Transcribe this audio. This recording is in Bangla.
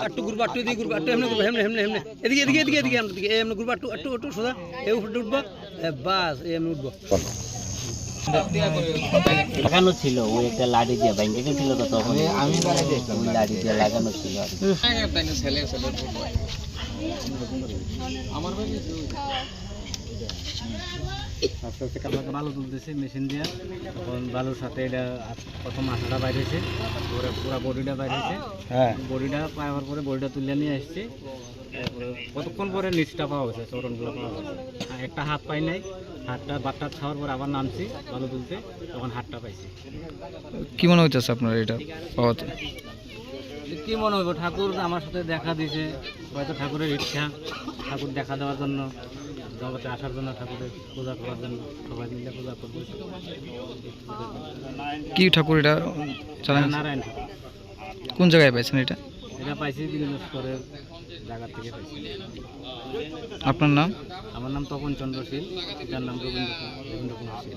আটটু গ্রুপ আটটু এদিকে গ্রুপ আটটু হেমনে হেমনে হেমনে হেমনে এদিকে এদিকে এদিকে এদিকে আমরা দিকে এমনি গ্রুপ আটটু আটটু আটটু সোজা এই উপরে উঠবো বাস এমনি উঠবো লাগানো ছিল ওই একটা লাড়ি দিয়ে ভেঙে গেছিল তো তখন আমি ওই লাড়ি দিয়ে লাগানো ছিল আমার আস্তে আস্তে কালকে বালু তুলতেছে মেশিন দিয়ে তখন বালুর সাথে এটা প্রথম আঠাটা বাইরেছে পুরো বডিটা বাইরেছে বডিটা পাওয়ার পরে বডিটা তুলে নিয়ে আসছে কতক্ষণ পরে নিচটা পাওয়া গেছে চরণগুলো পাওয়া গেছে একটা হাত পাই নাই হাতটা বাটটা খাওয়ার পর আবার নামছি বালু তুলতে তখন হাতটা পাইছি। কি মনে হইতেছে আপনার এটা পাওয়াতে? কি মনে হইব ঠাকুর আমার সাথে দেখা দিয়েছে হয়তো ঠাকুরের ইচ্ছা ঠাকুর দেখা দেওয়ার জন্য জগতে আসার জন্য ঠাকুরের পূজা করার জন্য সবাই মিলে পূজা করবে। কি ঠাকুর এটা? নারায়ণ ঠাকুর। কোন জায়গায় পাইছেন এটা? এটা পাইছি বিভিন্ন স্তরের জায়গা থেকে পাইছি। আপনার নাম? আমার নাম তপন চন্দ্র শীল, পিতার নাম রবীন্দ্র কুমার শীল।